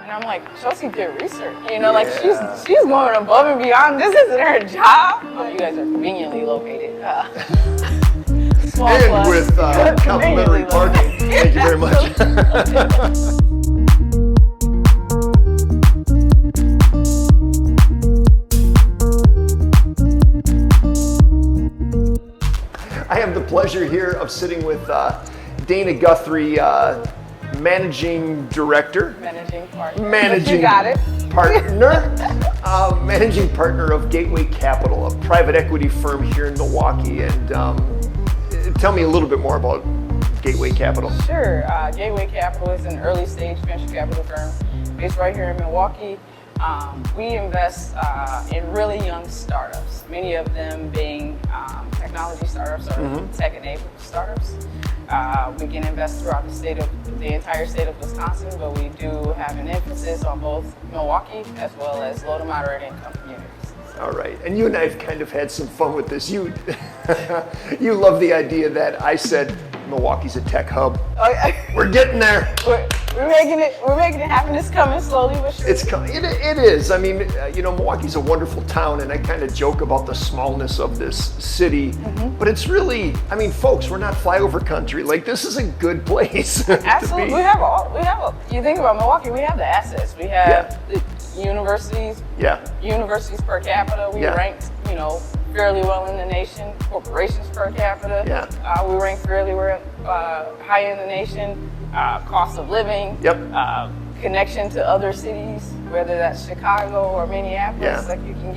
And I'm like, Chelsea did research. You know, like she's going above and beyond. This isn't her job. But you guys are conveniently located. Small And plus. with complimentary parking. Thank you very much. I have the pleasure here of sitting with Dana Guthrie, Managing Director. Managing partner. Managing You got it. Partner. Managing partner of Gateway Capital, a private equity firm here in Milwaukee. And tell me a little bit more about Gateway Capital. Sure. Gateway Capital is an early stage venture capital firm based right here in Milwaukee. We invest in really young startups, many of them being technology startups or tech-enabled startups. We can invest throughout the entire state of Wisconsin, but we do have an emphasis on both Milwaukee as well as low to moderate income communities. All right, and you and I have kind of had some fun with this. You love the idea that I said Milwaukee's a tech hub. We're getting there. We're making it happen. It's coming slowly but surely. It is. I mean, Milwaukee's a wonderful town, and I kind of joke about the smallness of this city, but it's really, I mean, folks, we're not flyover country. Like, this is a good place. Absolutely. You think about Milwaukee, we have the assets. We have the universities. Universities per capita. We ranked, fairly well in the nation. Corporations per capita. We rank fairly high in the nation. Cost of living. Connection to other cities, whether that's Chicago or Minneapolis. Like you can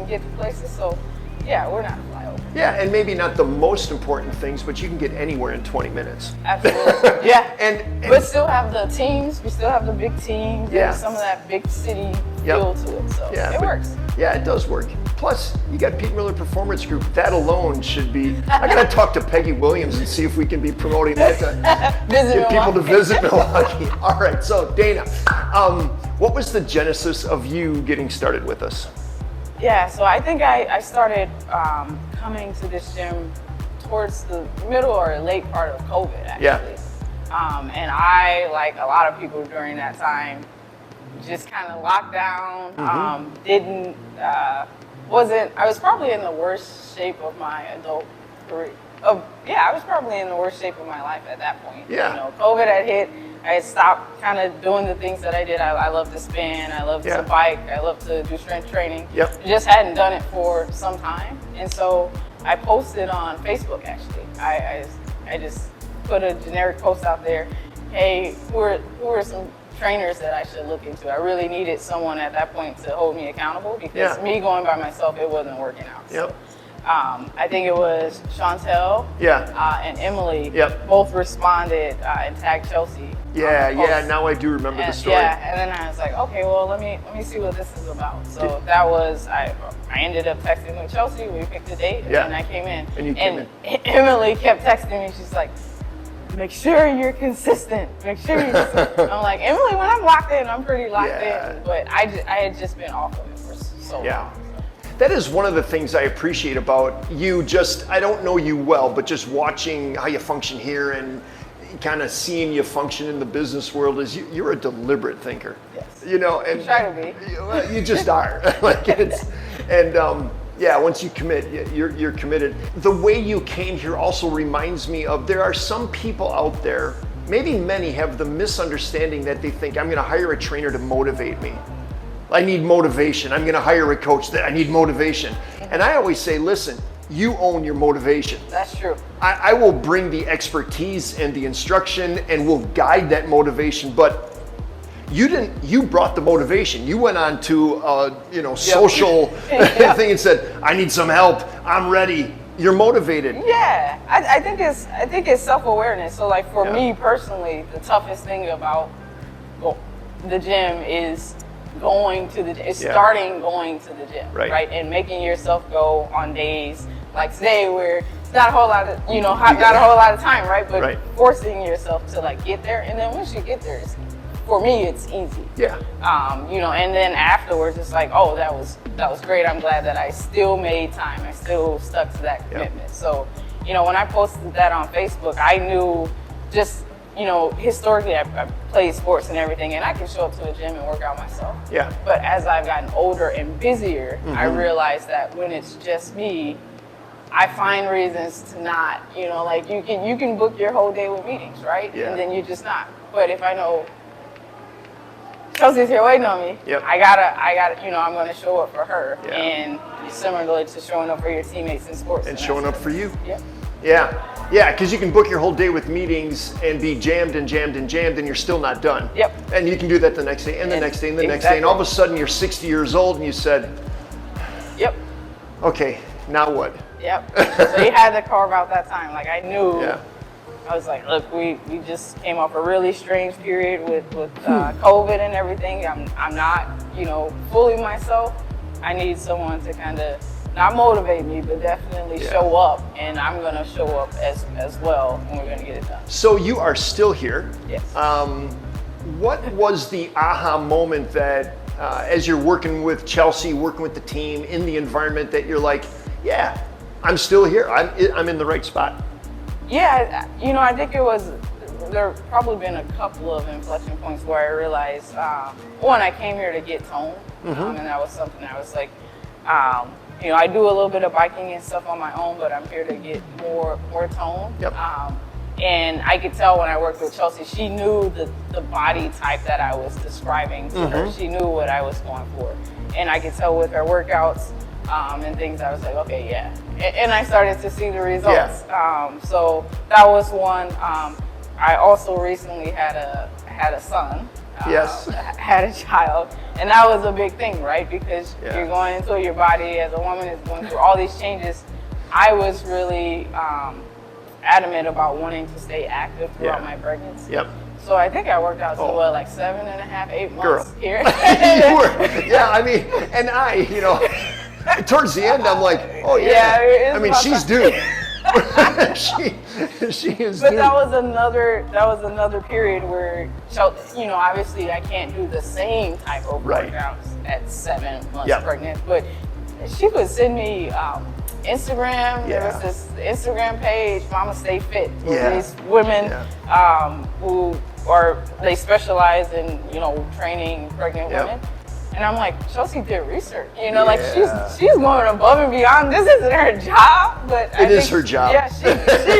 get to places. So we're not a flyover. Yeah, and maybe not the most important things, but you can get anywhere in 20 minutes. Absolutely. and but still have the teams. We still have the big teams. There's some of that big city feel to it. So it works. Yeah, it does work. Plus, you got Pete Mueller Performance Group. That alone should be. I got to talk to Peggy Williams and see if we can be promoting that to get people to visit Milwaukee. All right, so Dana, what was the genesis of you getting started with us? Yeah, so I think I started coming to this gym towards the middle or late part of COVID, actually. And I, like a lot of people during that time, just kind of locked down, I was probably in the worst shape of my adult career. I was probably in the worst shape of my life at that point. COVID had hit. I had stopped kind of doing the things that I did. I love to spin. I love to bike. I love to do strength training. I just hadn't done it for some time. And so I posted on Facebook, actually. I just put a generic post out there. Hey, who are some trainers that I should look into? I really needed someone at that point to hold me accountable because me going by myself, it wasn't working out. So, I think it was Chantel and Emily both responded and tagged Chelsea. Now I do remember the story. And then I was like, okay, well, let me see what this is about. So that was, I ended up texting with Chelsea. We picked a date, and then I came in. And you came in. Emily kept texting me. She's like, make sure you're consistent. Make sure you're consistent. I'm like, Emily, when I'm locked in, I'm pretty locked in. But I had just been off of it for so long. That is one of the things I appreciate about you. I don't know you well, but just watching how you function here and kind of seeing you function in the business world is you're a deliberate thinker. Yes. And try to be. You just are. Once you commit, you're committed. The way you came here also reminds me of there are some people out there, maybe many have the misunderstanding that they think I'm going to hire a trainer to motivate me. I need motivation. I'm going to hire a coach that I need motivation. And I always say, listen, you own your motivation. That's true. I will bring the expertise and the instruction and will guide that motivation, but you brought the motivation. You went on to social thing and said, I need some help. I'm ready. You're motivated. Yeah. I think it's self-awareness. So like for me personally, the toughest thing about the gym is starting going to the gym, right? And making yourself go on days like today where it's not a whole lot of, not a whole lot of time, right? But forcing yourself to like get there, and then once you get there, for me, it's easy. And then afterwards, it's like, oh, that was great. I'm glad that I still made time. I still stuck to that commitment. So, when I posted that on Facebook, I knew just historically I played sports and everything, and I can show up to a gym and work out myself. Yeah. But as I've gotten older and busier, I realized that when it's just me, I find reasons to not, like you can book your whole day with meetings, right? Yeah. And then you're just not. But if I know Chelsea's here waiting on me, Yep. I gotta, I'm gonna show up for her. Yeah. And similarly to showing up for your teammates in sports. And showing up for you. Yep. Yeah, because you can book your whole day with meetings and be jammed and you're still not done. Yep. And you can do that the next day and the next day and the next day. And all of a sudden you're 60 years old and you said, yep. Okay, now what? Yep. So you had to carve out that time. Like I knew. Yeah. I was like, look, we just came off a really strange period with COVID and everything. I'm not, fully myself. I need someone to kind of not motivate me, but definitely show up, and I'm gonna show up as well, and we're gonna get it done. So you are still here. Yes. What was the aha moment that, as you're working with Chelsea, working with the team in the environment, that you're like, yeah, I'm still here. I'm in the right spot. Yeah, I think there probably been a couple of inflection points where I realized, one, I came here to get tone, and that was something I was like, I do a little bit of biking and stuff on my own, but I'm here to get more tone. Yep. And I could tell when I worked with Chelsea, she knew the body type that I was describing to her. She knew what I was going for. And I could tell with her workouts and things, I was like, okay, yeah. And I started to see the results. Yeah. So that was one. I also recently had a son. Yes. Had a child, and that was a big thing, right? Because you're going into your body as a woman is going through all these changes. I was really adamant about wanting to stay active throughout my pregnancy. Yep. So I think I worked out to 7.5, 8 months. Girl. Here. You were. Yeah, I mean, and towards the end, I'm like, oh yeah. I mean, she's due. she is. But due. that was another period where, obviously I can't do the same type of workouts at 7 months pregnant. But she would send me Instagram. There was this Instagram page, Mama Stay Fit. These women who they specialize in training pregnant women. And I'm like, Chelsea did research, like she's going above and beyond. This isn't her job, but it is her job. Yeah, she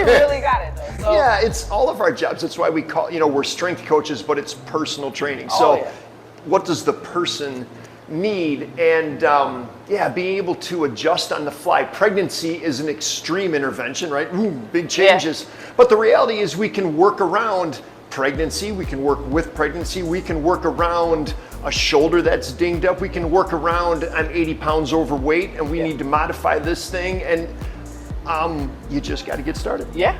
really got it though. So. Yeah, it's all of our jobs. That's why we call, we're strength coaches, but it's personal training. So what does the person need? And being able to adjust on the fly. Pregnancy is an extreme intervention, right? Ooh, big changes. Yeah. But the reality is we can work around pregnancy, we can work with pregnancy, we can work around a shoulder that's dinged up, we can work around I'm 80 pounds overweight and we need to modify this thing, and you just got to get started. Yeah.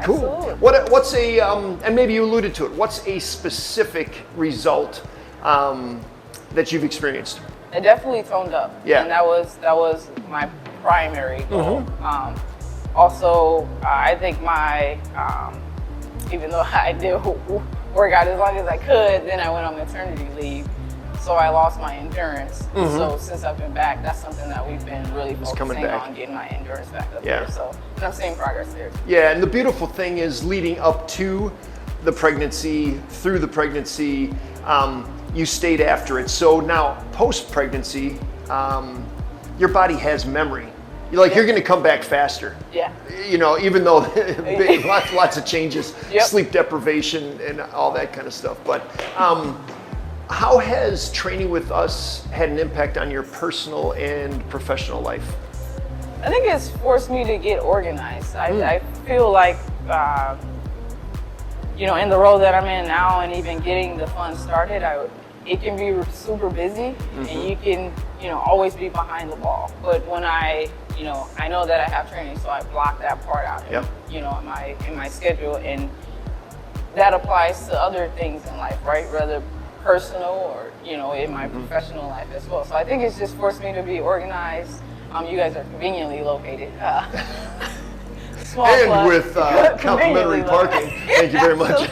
Cool. Absolutely. What's and maybe you alluded to it, what's a specific result that you've experienced? It definitely toned up. Yeah. And that was my primary goal. Also, I think my even though I did work out as long as I could, then I went on maternity leave. So I lost my endurance. So since I've been back, that's something that we've been really focusing on, getting my endurance back up there. So I'm seeing progress there. Yeah, and the beautiful thing is leading up to the pregnancy, through the pregnancy, you stayed after it. So now post-pregnancy, your body has memory. You're going to come back faster. Yeah. Even though lots of changes, sleep deprivation and all that kind of stuff. But how has training with us had an impact on your personal and professional life? I think it's forced me to get organized. I feel like, in the role that I'm in now and even getting the fund started, it can be super busy and you can, always be behind the ball. But when I know that I have training, so I block that part out, in my schedule, and that applies to other things in life, right? Whether personal or, in my professional life as well. So I think it's just forced me to be organized. You guys are conveniently located. Small and plus. With complimentary parking. Thank you very much.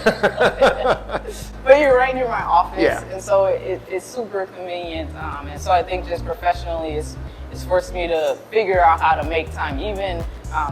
But you're right near my office, and so it's super convenient. And so I think just professionally, it's forced me to figure out how to make time. Even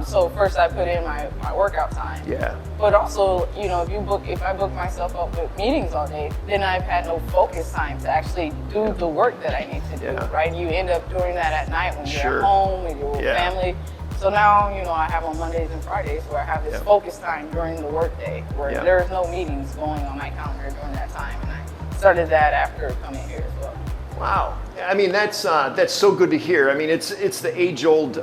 So first I put in my workout time. Yeah. But also, you know, if I book myself up with meetings all day, then I've had no focus time to actually do the work that I need to do, right? You end up doing that at night when you're at home with your family. So now, you know, I have on Mondays and Fridays where I have this focus time during the workday where there's no meetings going on my calendar during that time. And I started that after coming here as well. Wow. I mean, that's so good to hear. I mean, it's the age-old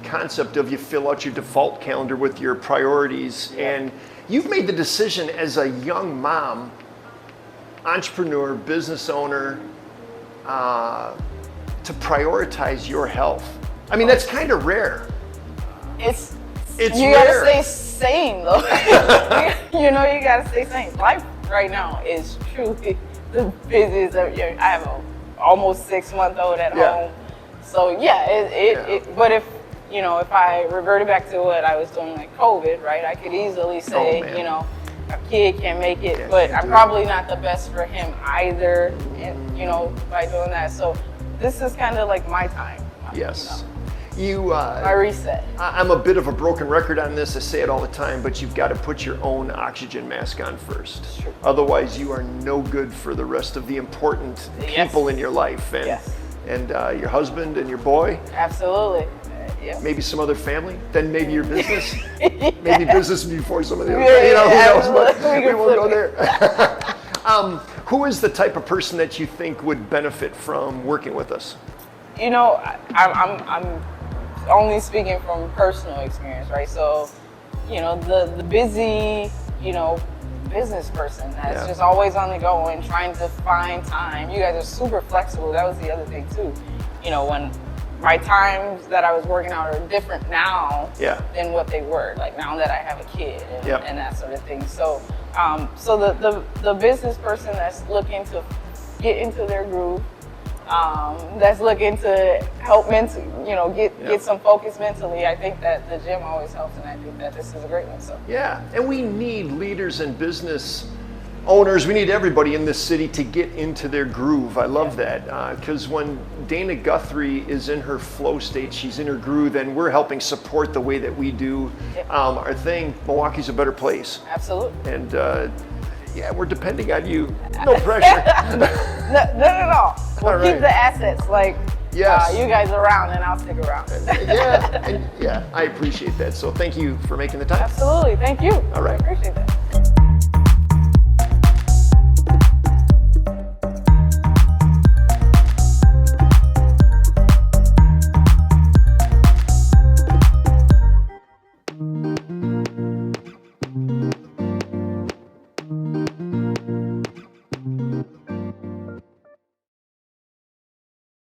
concept of you fill out your default calendar with your priorities, and you've made the decision as a young mom, entrepreneur, business owner, to prioritize your health. I mean, that's kind of rare. It's rare. You gotta stay sane though. You know, you gotta stay sane. Life right now is truly the busiest. I have a almost 6-month-old at home, so but if I reverted back to what I was doing like COVID, right, I could easily say, you know, a kid can make it, but I'm probably not the best for him either, and you know, by doing that. So this is kind of like my time. Yes. My reset. I'm a bit of a broken record on this. I say it all the time, but you've got to put your own oxygen mask on first. Sure. Otherwise, you are no good for the rest of the important people in your life, and your husband and your boy. Absolutely. Maybe some other family, then maybe your business. Maybe business before some of the other. You know, who knows? But we won't go there. Who is the type of person that you think would benefit from working with us? You know, I'm only speaking from personal experience, right? So, you know, the busy, you know, business person that's just always on the go and trying to find time. You guys are super flexible. That was the other thing too. You know, when my times that I was working out are different now than what they were. Like now that I have a kid and that sort of thing. So, so the business person that's looking to get into their groove, that's looking to help get some focus mentally. I think that the gym always helps, and I think that this is a great one. So and we need leaders and business owners. We need everybody in this city to get into their groove. I love that, because when Dana Guthrie is in her flow state, she's in her groove, and we're helping support the way that we do our thing. Milwaukee's a better place. Absolutely. And we're depending on you. No pressure. Not at all. We'll keep the assets you guys around, and I'll stick around. I appreciate that. So thank you for making the time. Absolutely. Thank you. All right. I appreciate that.